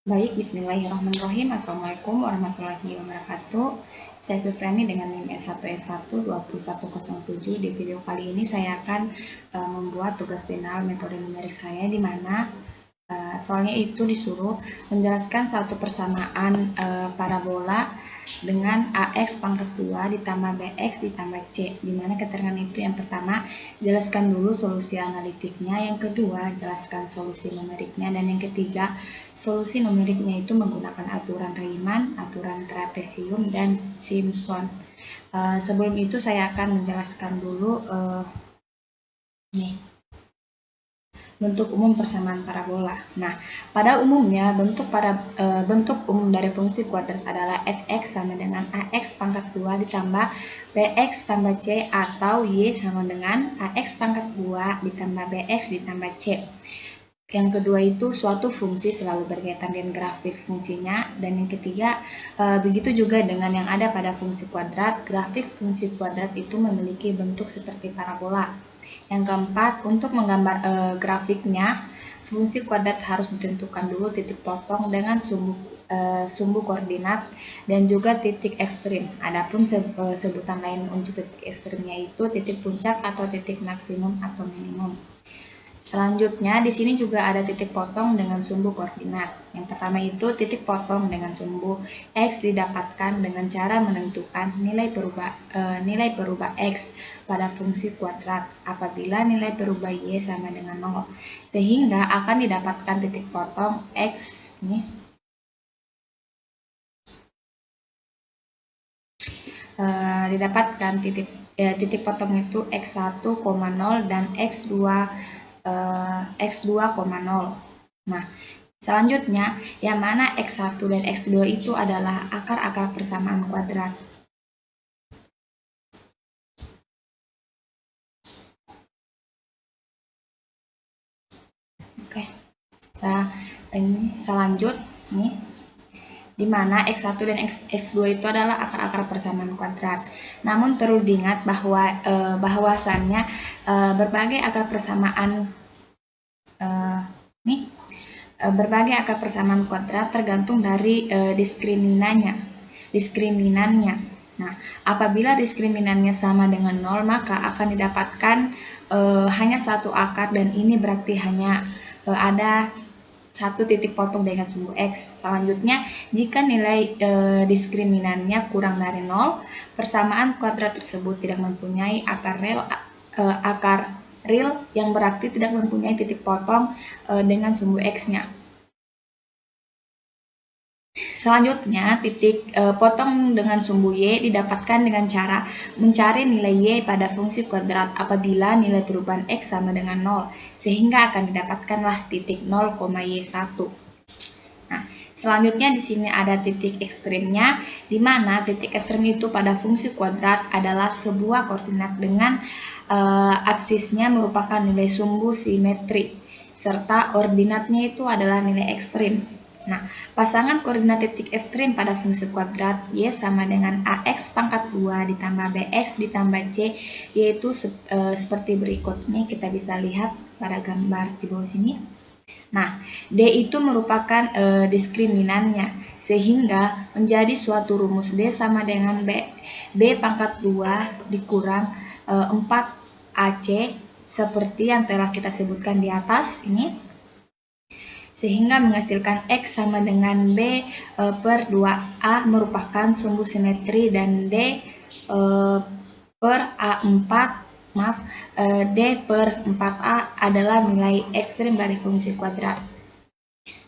Baik, bismillahirrahmanirrahim. Assalamualaikum warahmatullahi wabarakatuh. Saya Sufrani dengan NIM S1S12107. Di video kali ini saya akan membuat tugas final metode numerik saya, di mana soalnya itu disuruh menjelaskan satu persamaan parabola dengan AX pangkat 2 ditambah BX ditambah C, di mana keterangan itu yang pertama, jelaskan dulu solusi analitiknya, yang kedua, jelaskan solusi numeriknya, dan yang ketiga, solusi numeriknya itu menggunakan aturan Riemann, aturan trapesium, dan Simpson. Sebelum itu saya akan menjelaskan dulu bentuk umum persamaan parabola. Nah, pada umumnya bentuk umum dari fungsi kuadrat adalah fx sama dengan ax pangkat 2 ditambah bx tambah c, atau y sama dengan ax pangkat 2 ditambah bx ditambah c. Yang kedua itu suatu fungsi selalu berkaitan dengan grafik fungsinya, dan yang ketiga begitu juga dengan yang ada pada fungsi kuadrat, grafik fungsi kuadrat itu memiliki bentuk seperti parabola. Yang keempat, untuk menggambar grafiknya, fungsi kuadrat harus ditentukan dulu titik potong dengan sumbu koordinat dan juga titik ekstrim. Adapun sebutan lain untuk titik ekstrimnya itu titik puncak atau titik maksimum atau minimum. Selanjutnya, di sini juga ada titik potong dengan sumbu koordinat. Yang pertama itu titik potong dengan sumbu X didapatkan dengan cara menentukan nilai perubah X pada fungsi kuadrat apabila nilai perubah Y sama dengan 0. Sehingga akan didapatkan titik potong X ini. Didapatkan titik potong itu X1, 0 dan X2, X2,0. Nah, selanjutnya yang mana X1 dan X2 itu adalah akar-akar persamaan kuadrat. Oke, selanjut nih, di mana X1 dan X2 itu adalah akar-akar persamaan kuadrat. Namun perlu diingat bahwasannya berbagai akar persamaan berbagai akar persamaan kuadrat tergantung dari diskriminannya. Nah, apabila diskriminannya sama dengan 0, maka akan didapatkan hanya satu akar, dan ini berarti hanya ada satu titik potong dengan sumbu X. Selanjutnya, jika nilai diskriminannya kurang dari 0, persamaan kuadrat tersebut tidak mempunyai akar real yang berarti tidak mempunyai titik potong dengan sumbu X-nya. Selanjutnya, titik potong dengan sumbu Y didapatkan dengan cara mencari nilai Y pada fungsi kuadrat apabila nilai perubahan X sama dengan 0, sehingga akan didapatkanlah titik 0,Y1. Nah, selanjutnya di sini ada titik ekstrimnya, di mana titik ekstrim itu pada fungsi kuadrat adalah sebuah koordinat dengan absisnya merupakan nilai sumbu simetri, serta ordinatnya itu adalah nilai ekstrim. Nah, pasangan koordinat titik ekstrim pada fungsi kuadrat Y sama dengan AX pangkat 2 ditambah BX ditambah C, yaitu seperti berikut. Ini kita bisa lihat pada gambar di bawah sini. Nah, D itu merupakan diskriminannya, sehingga menjadi suatu rumus D sama dengan B pangkat 2 dikurang 4AC, seperti yang telah kita sebutkan di atas ini, sehingga menghasilkan X sama dengan B per 2A merupakan sumbu simetri, dan D per A4 D per 4A adalah nilai ekstrim dari fungsi kuadrat.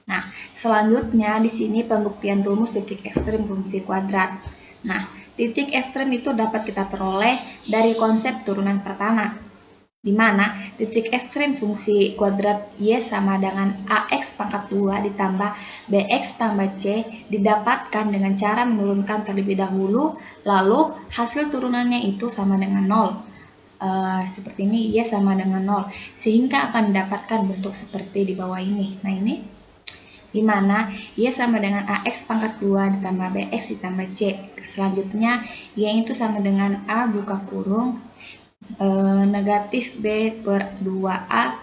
Nah, selanjutnya di sini pembuktian rumus titik ekstrim fungsi kuadrat. Nah, titik ekstrim itu dapat kita peroleh dari konsep turunan pertama, di mana titik ekstrim fungsi kuadrat Y sama dengan AX pangkat 2 ditambah BX tambah C didapatkan dengan cara menurunkan terlebih dahulu, lalu hasil turunannya itu sama dengan 0. Seperti ini, Y sama dengan 0, sehingga akan mendapatkan bentuk seperti di bawah ini. Nah, ini di mana Y sama dengan AX pangkat 2 ditambah BX ditambah C. Selanjutnya, Y itu sama dengan A buka kurung negatif B per 2A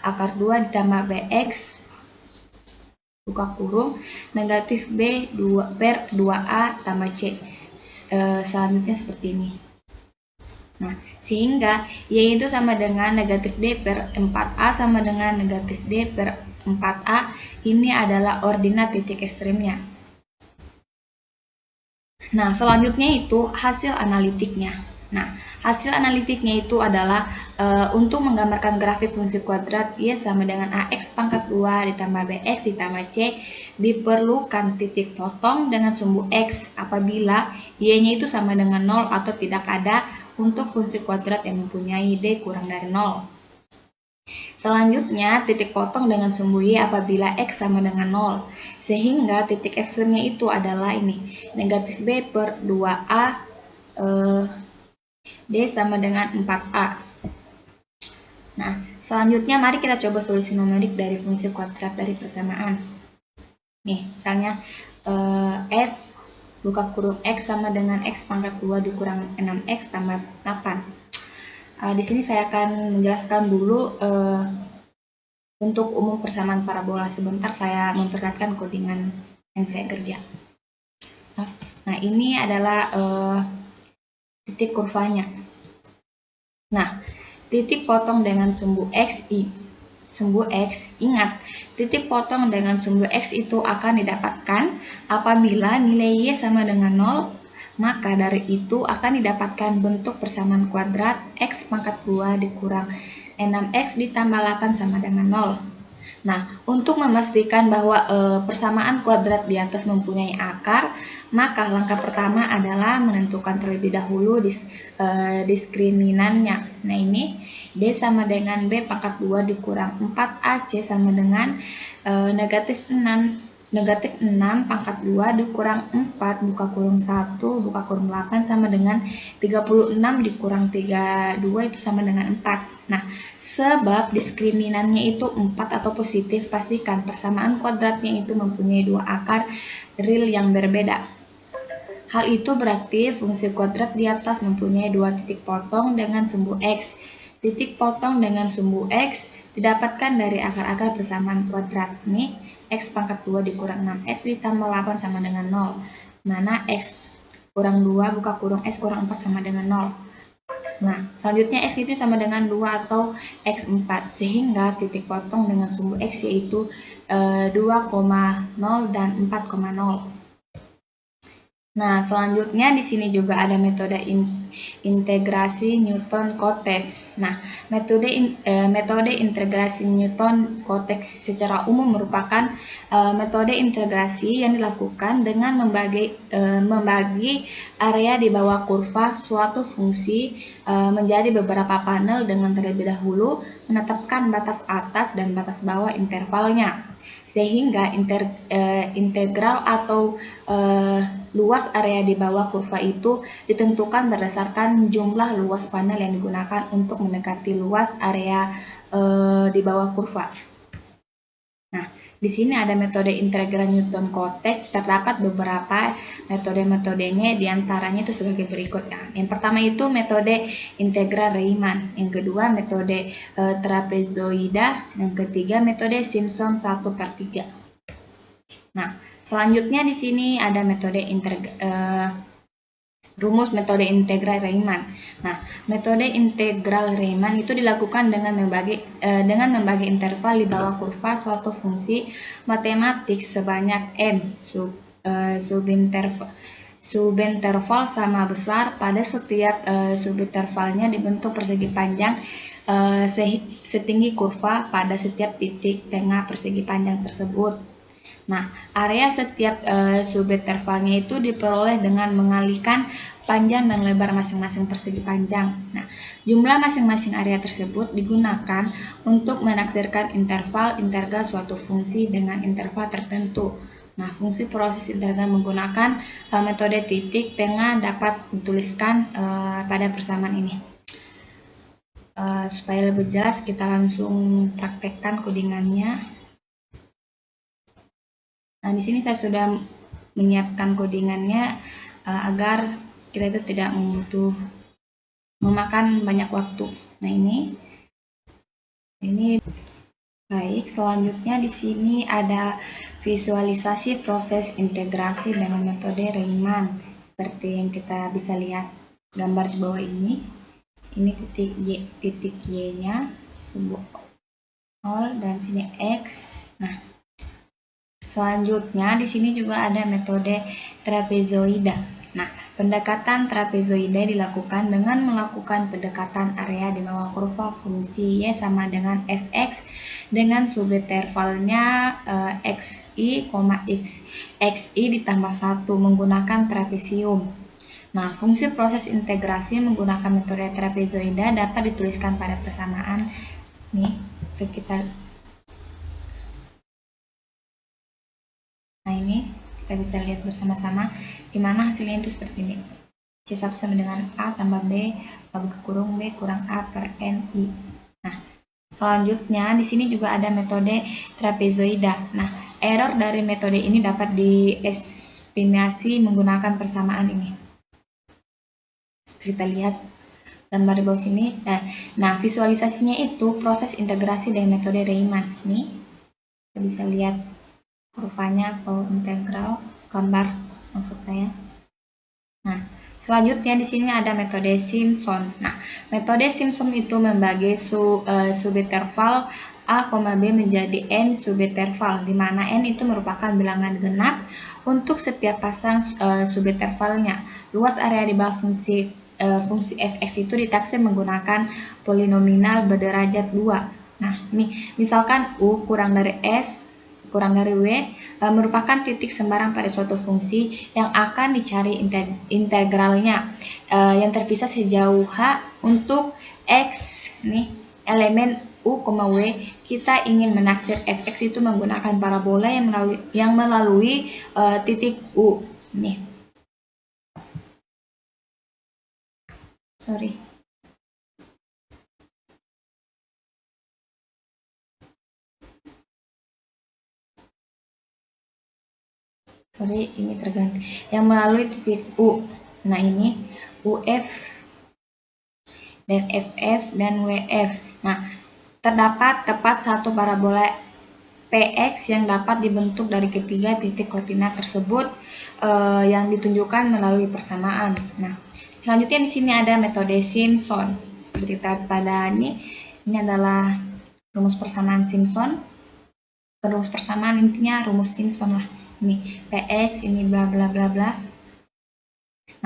akar 2 ditambah BX buka kurung negatif B 2/2A tambah C. Selanjutnya seperti ini. Nah, sehingga Y itu sama dengan negatif D per 4A sama dengan negatif D per 4A. Ini adalah ordinat titik ekstremnya. Nah, selanjutnya itu hasil analitiknya. Nah, hasil analitiknya itu adalah untuk menggambarkan grafik fungsi kuadrat Y sama dengan AX pangkat 2 ditambah BX ditambah C, diperlukan titik potong dengan sumbu X apabila Y-nya itu sama dengan 0 atau tidak ada untuk fungsi kuadrat yang mempunyai D kurang dari 0. Selanjutnya, titik potong dengan sumbu Y apabila X sama dengan 0. Sehingga titik ekstremnya itu adalah ini, negatif B per 2A D sama dengan 4A. Nah, selanjutnya mari kita coba solusi numerik dari fungsi kuadrat dari persamaan. Nih, misalnya F buka kurung X sama dengan X pangkat 2 dikurang 6X tambah 8. Di sini saya akan menjelaskan dulu untuk umum persamaan parabola. Sebentar saya memperlihatkan codingan yang saya kerja. Nah, ini adalah titik kurvanya. Nah, titik potong dengan sumbu X, ingat, titik potong dengan sumbu X itu akan didapatkan apabila nilai Y sama dengan 0. Maka dari itu akan didapatkan bentuk persamaan kuadrat X pangkat 2 dikurang 6X ditambah 8 sama dengan 0. Nah, untuk memastikan bahwa persamaan kuadrat di atas mempunyai akar, maka langkah pertama adalah menentukan terlebih dahulu diskriminannya. Nah, ini D sama dengan B pangkat 2 dikurang 4AC sama dengan negatif 6 pangkat 2 dikurang 4 buka kurung 1 buka kurung 8 sama dengan 36 dikurang 32 itu sama dengan 4. Nah, sebab diskriminannya itu 4 atau positif, pastikan persamaan kuadratnya itu mempunyai dua akar real yang berbeda. Hal itu berarti fungsi kuadrat di atas mempunyai dua titik potong dengan sumbu X. Titik potong dengan sumbu X didapatkan dari akar-akar persamaan kuadrat. Nih, X pangkat 2 dikurang 6X ditambah 8 sama dengan 0. Mana X kurang 2 buka kurung X kurang 4 sama dengan 0. Nah, selanjutnya X itu sama dengan 2 atau X4. Sehingga titik potong dengan sumbu X yaitu 2,0 dan 4,0. Nah, selanjutnya di sini juga ada metode integrasi Newton-Cotes. Nah, metode integrasi Newton-Cotes secara umum merupakan metode integrasi yang dilakukan dengan membagi area di bawah kurva suatu fungsi menjadi beberapa panel dengan terlebih dahulu menetapkan batas atas dan batas bawah intervalnya. Sehingga integral atau luas area di bawah kurva itu ditentukan berdasarkan jumlah luas panel yang digunakan untuk mendekati luas area di bawah kurva. Nah, di sini ada metode integral Newton-Cotes. Terdapat beberapa metodenya, diantaranya itu sebagai berikut. Nah, yang pertama itu metode integral Riemann, yang kedua metode trapezoida, yang ketiga metode Simpson 1/3. Nah, selanjutnya di sini ada metode rumus metode integral Riemann. Nah, metode integral Riemann itu dilakukan dengan membagi interval di bawah kurva suatu fungsi matematik sebanyak n subinterval sama besar pada setiap subintervalnya dibentuk persegi panjang setinggi kurva pada setiap titik tengah persegi panjang tersebut. Nah, area setiap subintervalnya itu diperoleh dengan mengalihkan panjang dan lebar masing-masing persegi panjang. Nah, jumlah masing-masing area tersebut digunakan untuk menaksirkan interval integral suatu fungsi dengan interval tertentu. Nah, fungsi proses integral menggunakan metode titik tengah dapat dituliskan pada persamaan ini. Supaya lebih jelas, kita langsung praktekkan codingannya. Nah, di sini saya sudah menyiapkan codingannya agar kita itu tidak memakan banyak waktu. Nah, ini baik. Selanjutnya di sini ada visualisasi proses integrasi dengan metode Riemann. Seperti yang kita bisa lihat gambar di bawah ini. Ini titik Y-nya, sumbu 0 dan sini X. Nah, selanjutnya di sini juga ada metode trapezoida. Nah, pendekatan trapezoida dilakukan dengan melakukan pendekatan area di bawah kurva fungsi Y sama dengan fx dengan subintervalnya xi, xi ditambah 1 menggunakan trapesium. Nah, fungsi proses integrasi menggunakan metode trapezoida dapat dituliskan pada persamaan. Nih, kita. Nah, ini kita bisa lihat bersama-sama di mana hasilnya itu seperti ini. C1 sama dengan A tambah B, buka kurung B kurang A per NI. Nah, selanjutnya di sini juga ada metode trapezoida. Nah, error dari metode ini dapat diestimasi menggunakan persamaan ini. Kita lihat gambar di bawah sini. Nah, visualisasinya itu proses integrasi dengan metode Riemann. Nih, kita bisa lihat kurvanya atau integral gambar maksud saya. Nah, selanjutnya di sini ada metode Simpson. Nah, metode Simpson itu membagi subinterval A, B menjadi N subinterval, di mana N itu merupakan bilangan genap untuk setiap pasang subintervalnya. Luas area di bawah fungsi fx itu ditaksir menggunakan polinomial berderajat 2. Nah, ini misalkan U kurang dari F kurang dari W merupakan titik sembarang pada suatu fungsi yang akan dicari integralnya yang terpisah sejauh H untuk X nih elemen U, W. Kita ingin menaksir fx itu menggunakan parabola yang melalui titik U nih. Ini terganti yang melalui titik U. Nah, ini UF dan FF dan WF. Nah, terdapat tepat satu parabola PX yang dapat dibentuk dari ketiga titik koordinat tersebut yang ditunjukkan melalui persamaan. Nah, selanjutnya di sini ada metode Simpson. Seperti pada ini adalah rumus persamaan Simpson. Rumus persamaan intinya rumus Simpson lah. Ini PX, ini bla bla bla bla.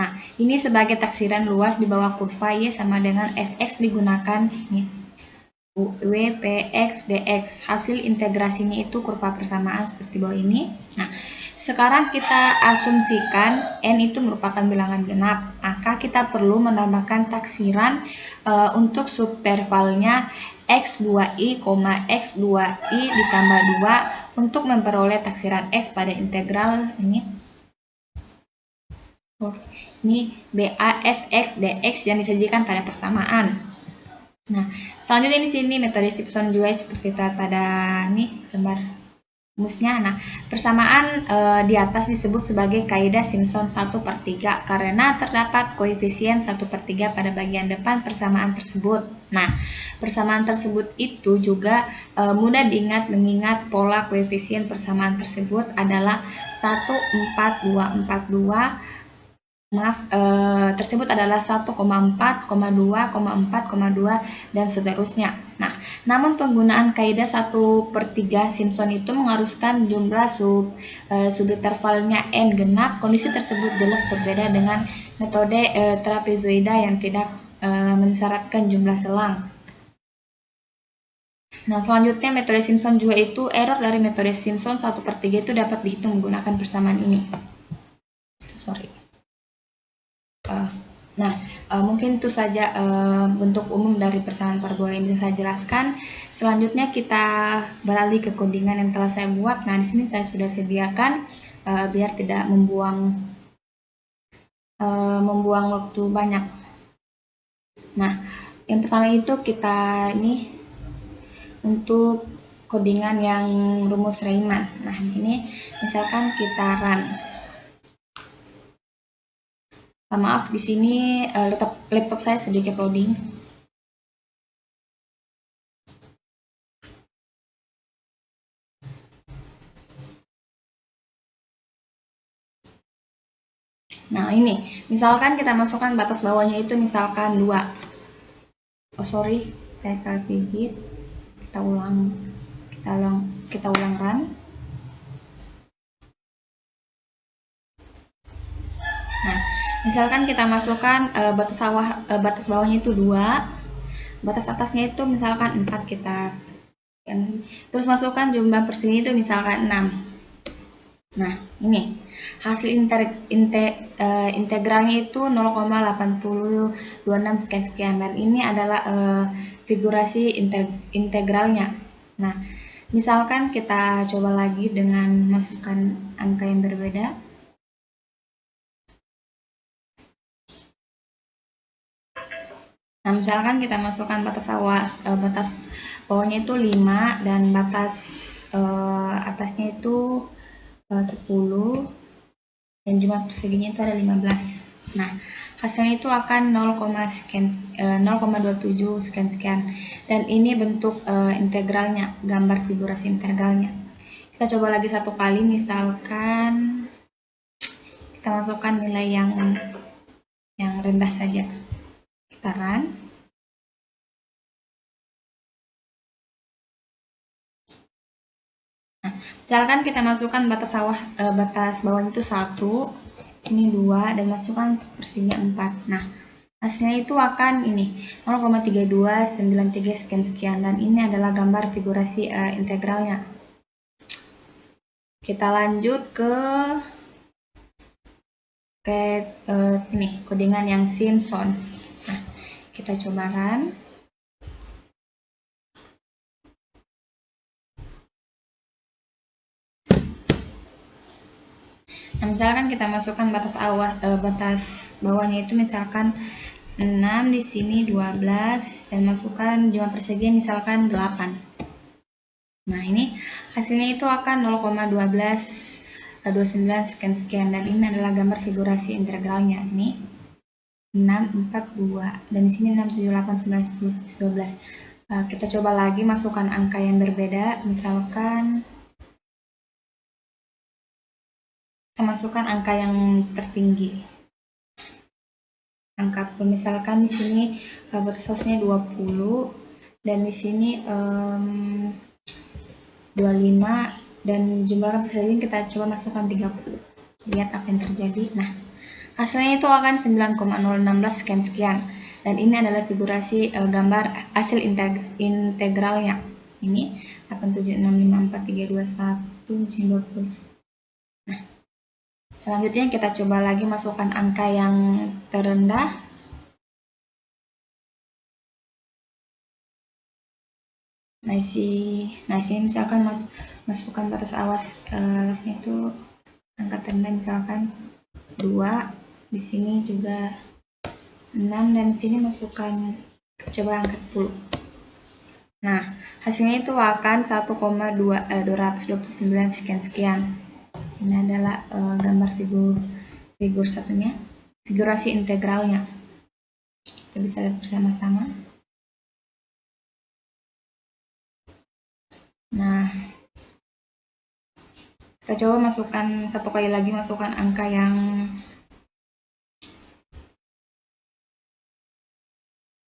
Nah, ini sebagai taksiran luas di bawah kurva Y sama dengan fx digunakan nih W, PX, DX. Hasil integrasinya itu kurva persamaan seperti bawah ini. Nah, sekarang kita asumsikan N itu merupakan bilangan genap. Maka kita perlu menambahkan taksiran untuk subintervalnya X2I, X2I ditambah 2 untuk memperoleh taksiran X pada integral ini. Ini BA fx dx yang disajikan pada persamaan. Nah, selanjutnya di sini metode Simpson juga seperti pada ini gambar rumusnya. Nah, persamaan di atas disebut sebagai kaidah Simpson 1/3 karena terdapat koefisien 1/3 pada bagian depan persamaan tersebut. Nah, persamaan tersebut itu juga mudah diingat mengingat pola koefisien persamaan tersebut adalah 1, 4, 2, 4, 2. Tersebut adalah 1,4, 2, 4, 2 dan seterusnya. Nah, namun penggunaan kaidah 1/3 Simpson itu mengharuskan jumlah subintervalnya N genap. Kondisi tersebut jelas berbeda dengan metode trapezoida yang tidak mensyaratkan jumlah selang. Nah, selanjutnya metode Simpson juga itu error dari metode Simpson 1/3 itu dapat dihitung menggunakan persamaan ini. Mungkin itu saja bentuk umum dari persamaan parabola yang bisa saya jelaskan. Selanjutnya kita beralih ke codingan yang telah saya buat. Nah, di sini saya sudah sediakan biar tidak membuang waktu banyak. Nah, yang pertama itu kita ini untuk codingan yang rumus Riemann. Nah, di sini misalkan kita run. Maaf, di sini laptop saya sedikit loading. Nah, ini misalkan kita masukkan batas bawahnya itu misalkan 2. Oh, sorry, saya salah digit. Kita ulang run. Nah, misalkan kita masukkan batas bawahnya itu 2, batas atasnya itu misalkan 4 kita. Terus masukkan jumlah persegi itu misalkan 6. Nah, ini hasil integralnya itu 0,8026 sekian dan ini adalah figurasi integralnya. Nah, misalkan kita coba lagi dengan masukkan angka yang berbeda. Nah, misalkan kita masukkan batas bawahnya itu 5 dan batas atasnya itu 10 dan jumlah perseginya itu ada 15. Nah, hasilnya itu akan 0,27 sekian dan ini bentuk integralnya, gambar figurasi integralnya. Kita coba lagi satu kali, misalkan kita masukkan nilai yang rendah saja. Kita run. Nah, misalkan kita masukkan batas bawahnya itu 1, sini 2 dan masukkan persinya 4. Nah, hasilnya itu akan ini 0,3293 sekian dan ini adalah gambar figurasi integralnya. Kita lanjut ke ini kodingan yang Simpson. Nah, kita coba run. Nah, misalkan kita masukkan batas bawahnya itu misalkan 6, di sini 12 dan masukkan jumlah persegi misalkan 8. Nah, ini hasilnya itu akan 0,1229 sekian dan ini adalah gambar figurasi integralnya. Ini 6, 4, 2 dan di sini 6, 7, 8, 9, 10, 12. Kita coba lagi masukkan angka yang berbeda, misalkan kita masukkan angka yang tertinggi. Angka misalkan di sini batasnya 20 dan di sini 25 dan jumlah persegi kita coba masukkan 30. Lihat apa yang terjadi. Nah, hasilnya itu akan 9,016 sekian dan ini adalah figurasi gambar hasil integralnya. Ini 8765431 sini 20. Nah, selanjutnya kita coba lagi masukkan angka yang terendah. Nah, sini misalkan masukkan batas alasnya itu angka terendah misalkan 2, di sini juga 6 dan di sini masukkan coba angka 10. Nah, hasilnya itu akan 1,229 sekian. Ini adalah gambar figur satunya, figurasi integralnya. Kita bisa lihat bersama-sama. Nah, kita coba masukkan satu kali lagi, masukkan angka yang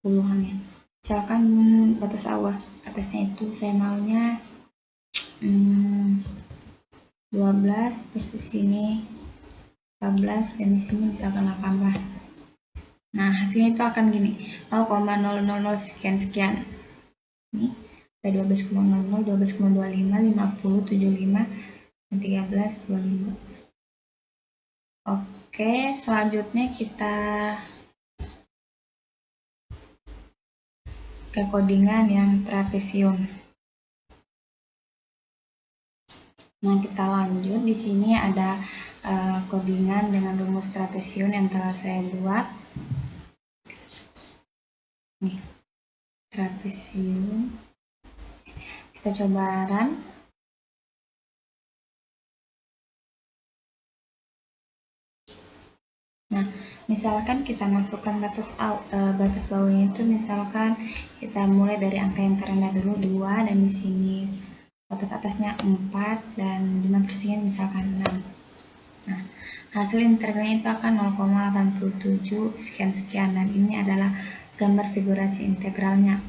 puluhan ya. Misalkan batas atasnya itu saya maunya 12, terus di sini 14 dan di sini misalkan 18. Nah, hasilnya itu akan gini, 0,000 sekian. Ini ada 12,00, 12,25, 50, 75, dan 13, 25. Oke, selanjutnya kita ke kodingan yang trapesium. Nah, kita lanjut. Di sini ada kodingan dengan rumus trapesium yang telah saya buat. Nih, trapesium. Kita coba run. Nah, misalkan kita masukkan batas bawahnya itu, misalkan kita mulai dari angka yang terendah dulu 2 dan di sini batas atasnya 4 dan jumlah persegian misalkan 6. Nah, hasil integralnya itu akan 0,87 sekian-sekian, dan ini adalah gambar figurasi integralnya.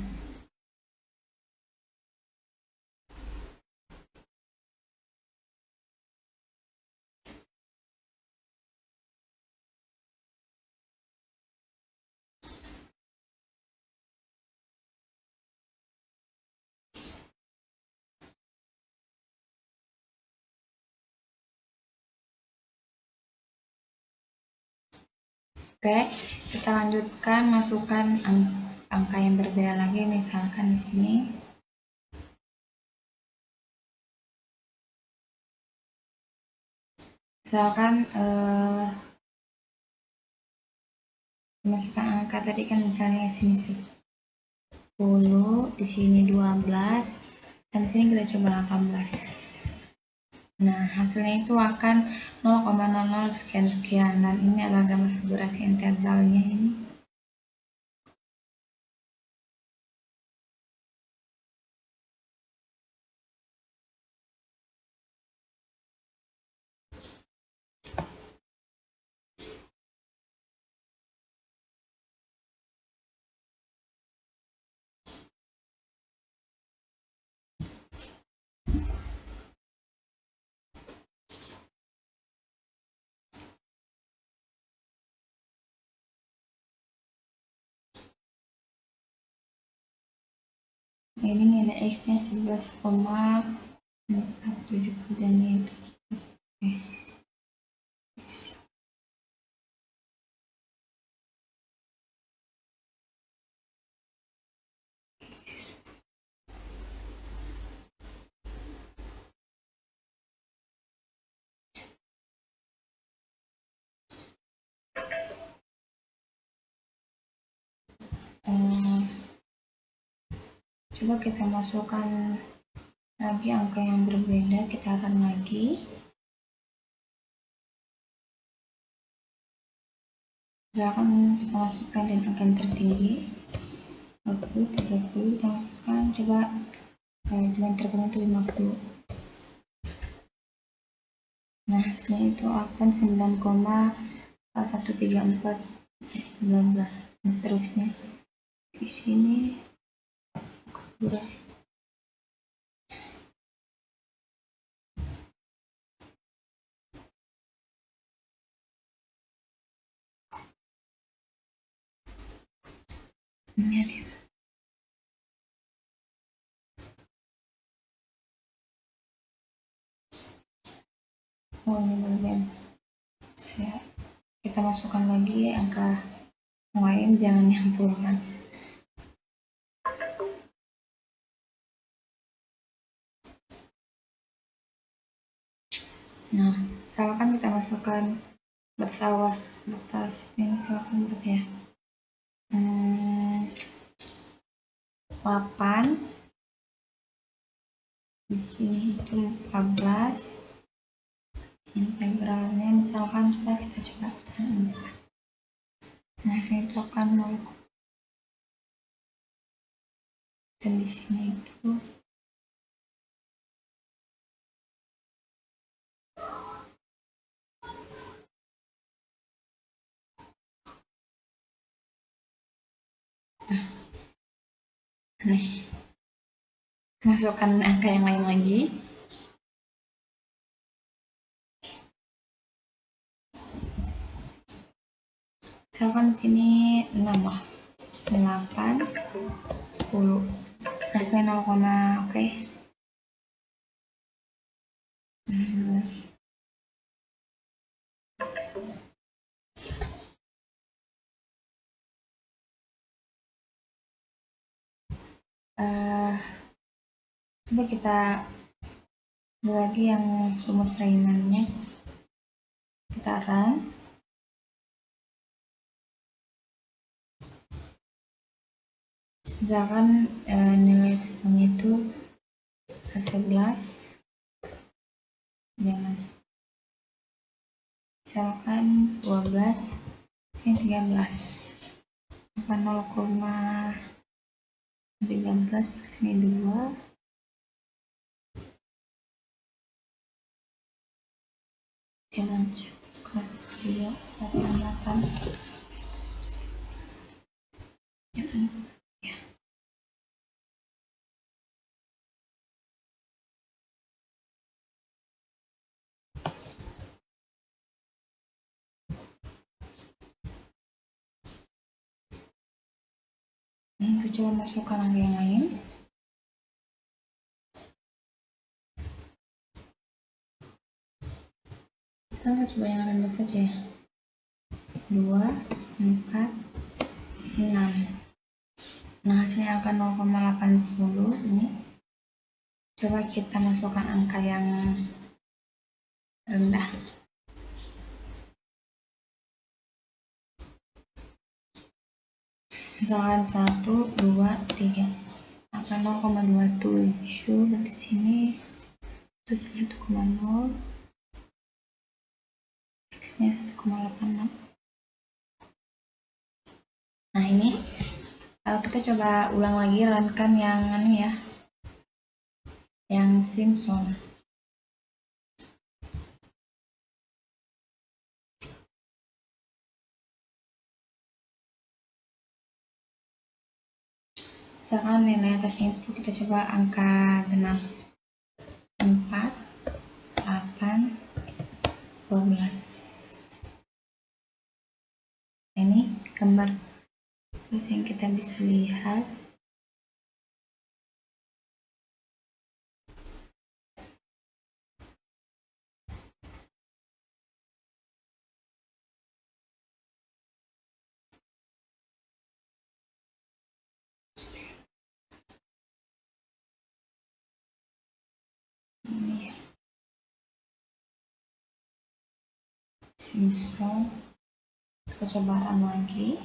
Oke, kita lanjutkan, masukkan angka yang berbeda lagi, misalkan di sini. Misalkan masukkan angka tadi kan misalnya sini 10, di sini 12, dan di sini kita coba 18. Nah, hasilnya itu akan 0,00 sekian-sekian, dan ini adalah gambar figurasi integralnya ini. Ini nilai X-nya 11,470 dan itu. Oke. Coba kita masukkan lagi angka yang berbeda, kita akan lagi. Misalkan kita masukkan dan angka yang tertinggi 20, 30, kita masukkan, coba jumlah yang terkena itu 50. Nah, hasilnya itu akan 9,134, bla bla, dan seterusnya. Di sini durasi. Ini ada. Oh, ini berbeda. Kita masukkan lagi angka lain, jangan yang puluhan. Nah, misalkan kita masukkan batas ini, misalkan berapa ya? 8, di sini itu 14. Integralnya misalkan sudah kita coba. Nah, ini itu akan 0, dan di sini itu nih, masukkan angka yang lain lagi. Misalkan di sini 6 lah, 8, 10, hasilnya 0, oke. Coba kita lagi yang rumus Riemannnya, kita run. Misalkan nilai tesnya itu 11, jangan, misalkan 12, sini 13, maka 0,13, sini 2, di Dilanjutkan 288 ya. Kita coba masukkan angka yang lain. Kita coba yang rendah saja ya. 2, 4, 6. Nah, hasilnya akan 0,80 ini. Coba kita masukkan angka yang rendah. Misalkan 1, 2, 3. Akan 0,27 berarti sini terus 1,0. X-nya 1,86. Nah, ini kita coba ulang lagi runkan yang ya, yang Simpson. Misalkan nilai atasnya itu kita coba angka genap 4, 8, 12. Ini gambar terus yang kita bisa lihat ini Simpson. Kita coba run lagi.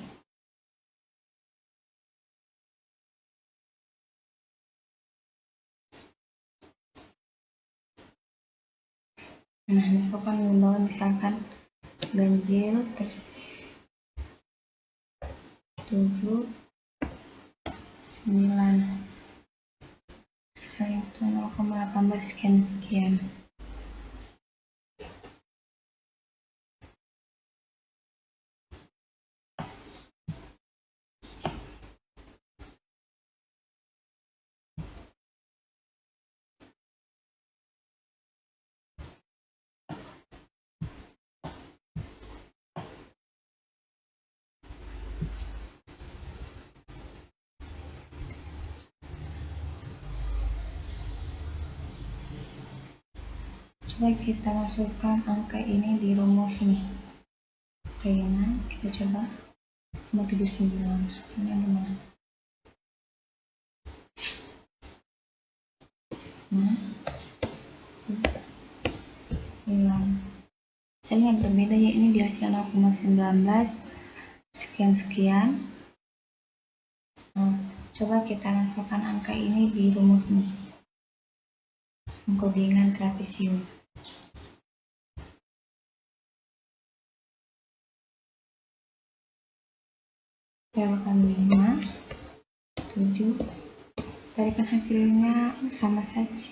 Nah, masukkan window misalkan ganjil terus 7, 9. Misalnya itu 0,18 sekian. Coba kita masukkan angka ini di rumus ini. Rena, kita coba 79. Hasilnya gimana? Hilang. Hasilnya berbeda ya, ini di hasil 0,19 sekian. Nah, coba kita masukkan angka ini di rumus nih. Pengkodingan trapesium. Belokkan 5, 7. Tarikan hasilnya sama saja.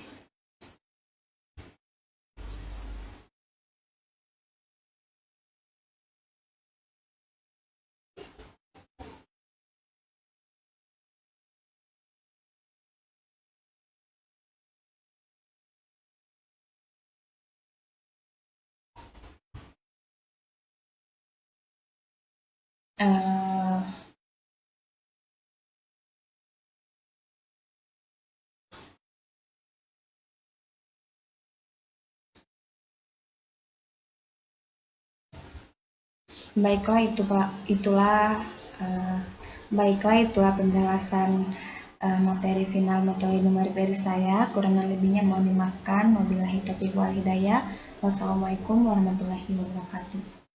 Baiklah itulah penjelasan materi final metode numerik dari saya. Kurang lebihnya mohon dimaafkan. Wabillahi taufiq wal hidayah. Wassalamualaikum warahmatullahi wabarakatuh.